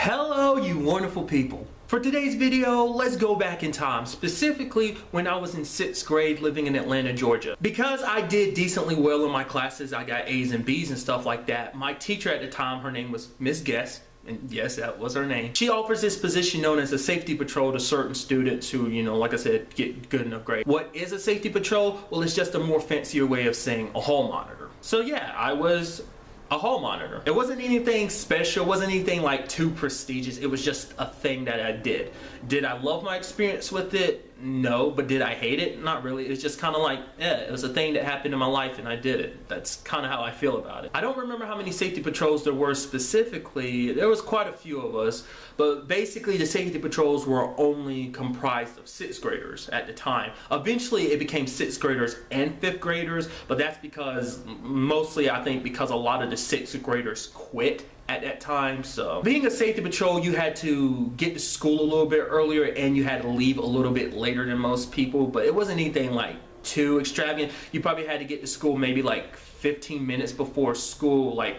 Hello, you wonderful people. For today's video, let's go back in time, specifically when I was in 6th grade living in Atlanta, Georgia. Because I did decently well in my classes, I got A's and B's and stuff like that, my teacher at the time, her name was Miss Guess, and yes, that was her name. She offers this position known as a safety patrol to certain students who, like I said, get good enough grades. What is a safety patrol? Well, it's just a more fancier way of saying a hall monitor. So yeah, I was a hall monitor. It wasn't anything special, it wasn't anything like too prestigious, it was just a thing that I did. Did I love my experience with it? No. But did I hate it? Not really. It's just kind of like, yeah, it was a thing that happened in my life and I did it. That's kind of how I feel about it. I don't remember how many safety patrols there were specifically. There was quite a few of us, but basically the safety patrols were only comprised of 6th graders at the time. Eventually it became 6th graders and 5th graders, but that's because, mostly I think because a lot of the 6th graders quit at that time. So being a safety patrol, you had to get to school a little bit earlier and you had to leave a little bit later than most people, but it wasn't anything like too extravagant. You probably had to get to school maybe like 15 minutes before school like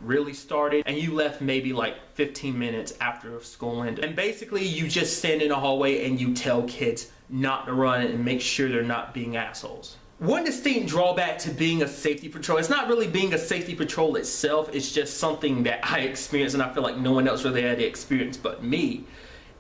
really started, and you left maybe like 15 minutes after school ended. And basically you just stand in the hallway and you tell kids not to run and make sure they're not being assholes. One distinct drawback to being a safety patrol, it's not really being a safety patrol itself, it's just something that I experienced and I feel like no one else really had the experience but me,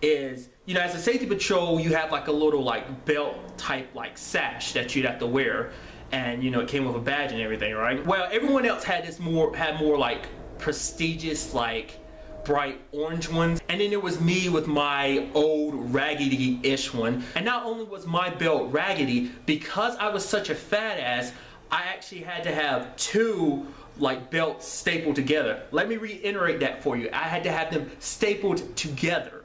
is, as a safety patrol, you have like a little like belt type like sash that you'd have to wear, and it came with a badge and everything, right? Well, everyone else had more like prestigious, like bright orange ones, and then there was me with my old raggedy-ish one. And not only was my belt raggedy, because I was such a fat ass, I actually had to have two like belts stapled together. Let me reiterate that for you. I had to have them stapled together,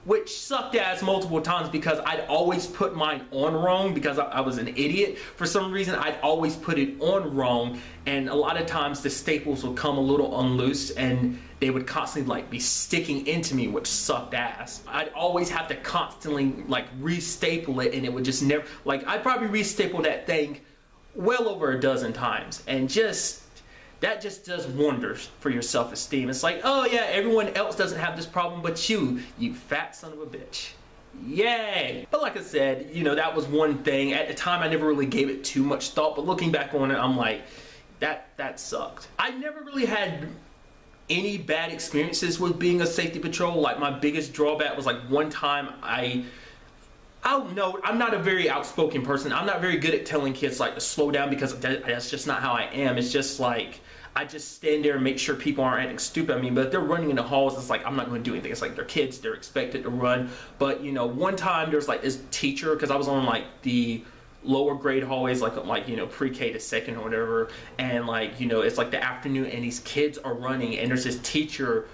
which sucked ass multiple times because I'd always put mine on wrong because I was an idiot. For some reason, I'd always put it on wrong, and a lot of times the staples would come a little unloose and they would constantly like be sticking into me, which sucked ass. I'd always have to constantly like re-staple it, and it would just never, like I'd probably re-staple that thing well over a dozen times, and that just does wonders for your self-esteem. It's like, oh yeah, everyone else doesn't have this problem but you fat son of a bitch. Yay! But like I said, that was one thing. At the time, I never really gave it too much thought, but looking back on it, I'm like, that sucked. I never really had any bad experiences with being a safety patrol. Like my biggest drawback was like one time I don't know, I'm not a very outspoken person. I'm not very good at telling kids like to slow down because that's just not how I am. It's just like, I just stand there and make sure people aren't acting stupid. I mean, but if they're running in the halls, it's like, I'm not going to do anything. It's like they're kids, they're expected to run. But one time there's like this teacher, because I was on like the lower grade hallways, like pre-K to second or whatever, and like it's like the afternoon and these kids are running and there's this teacher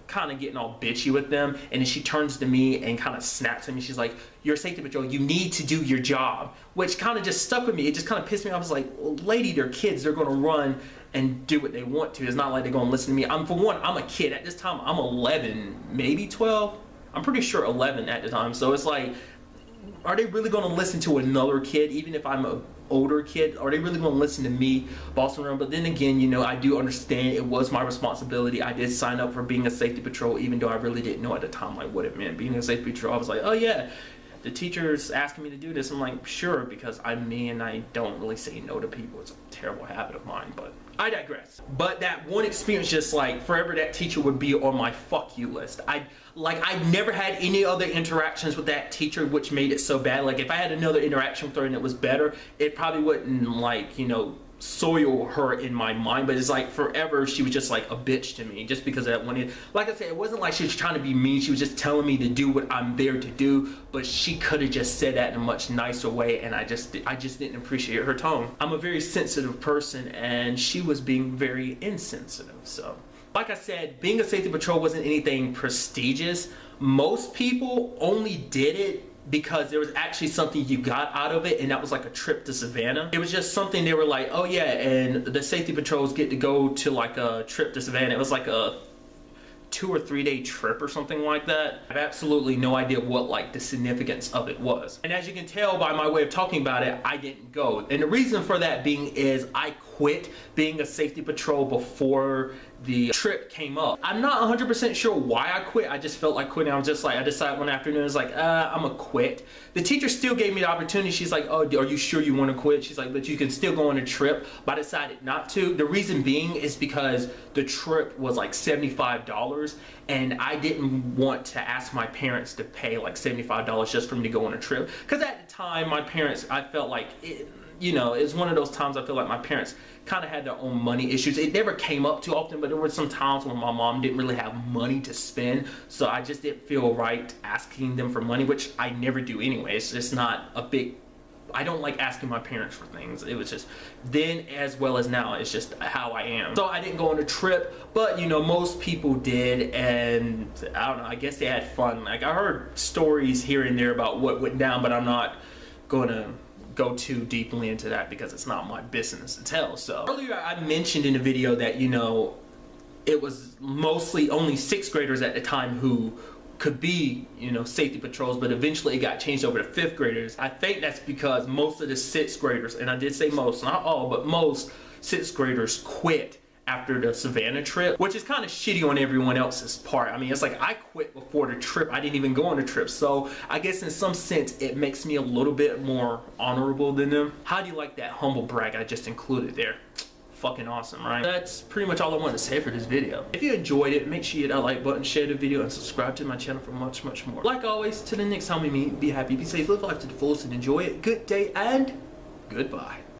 kind of getting all bitchy with them, and then she turns to me and kind of snaps at me. She's like, you're a safety patrol, you need to do your job, which kind of just stuck with me. It just kind of pissed me off. I was like, well, lady, they're kids, they're going to run and do what they want to. It's not like they're going to listen to me. For one, I'm a kid at this time. I'm 11, maybe 12, I'm pretty sure 11 at the time. So it's like, are they really going to listen to another kid? Even if I'm an older kid, are they really going to listen to me bossing around? But then again, I do understand it was my responsibility. I did sign up for being a safety patrol, even though I really didn't know at the time like what it meant. Being a safety patrol, I was like, oh yeah, the teacher's asking me to do this. I'm like, sure, because I'm me and I don't really say no to people. It's a terrible habit of mine, but I digress. But that one experience, just like forever, that teacher would be on my fuck you list. I never had any other interactions with that teacher, which made it so bad. Like if I had another interaction with her and it was better, it probably wouldn't soil her in my mind. But it's like forever she was just like a bitch to me just because of that one. Like I said, it wasn't like she was trying to be mean. She was just telling me to do what I'm there to do, but she could have just said that in a much nicer way, and I just didn't appreciate her tone. I'm a very sensitive person and she was being very insensitive. So like I said, being a safety patrol wasn't anything prestigious. Most people only did it because there was actually something you got out of it, and that was like a trip to Savannah. It was just something they were like, oh yeah, and the safety patrols get to go to like a trip to Savannah. It was like a 2 or 3 day trip or something like that. I have absolutely no idea what like the significance of it was. And as you can tell by my way of talking about it, I didn't go. And the reason for that being is I quit being a safety patrol before the trip came up. I'm not 100% sure why I quit. I just felt like quitting. I was just like, I decided one afternoon, I was like, I'm gonna quit. The teacher still gave me the opportunity. She's like, oh, are you sure you want to quit? She's like, but you can still go on a trip. But I decided not to. The reason being is because the trip was like $75, and I didn't want to ask my parents to pay like $75 just for me to go on a trip. Because at the time, my parents, I felt like, you know, it's one of those times I feel like my parents kind of had their own money issues. It never came up too often, but there were some times when my mom didn't really have money to spend, so I just didn't feel right asking them for money, which I never do anyway. It's just not a big, I don't like asking my parents for things. It was just then as well as now, it's just how I am. So I didn't go on a trip, but you know, most people did, and I don't know, I guess they had fun. Like, I heard stories here and there about what went down, but I'm not going to go too deeply into that because it's not my business to tell. So earlier I mentioned in the video that, you know, it was mostly only 6th graders at the time who could be, you know, safety patrols, but eventually it got changed over to 5th graders. I think that's because most of the 6th graders, and I did say most, not all, but most 6th graders quit after the Savannah trip, which is kind of shitty on everyone else's part. I mean, it's like I quit before the trip. I didn't even go on the trip. So I guess in some sense, it makes me a little bit more honorable than them. How do you like that humble brag I just included there? Fucking awesome, right? That's pretty much all I wanted to say for this video. If you enjoyed it, make sure you hit that like button, share the video, and subscribe to my channel for much, much more. Like always, till the next time we meet, be happy, be safe, live life to the fullest, and enjoy it. Good day and goodbye.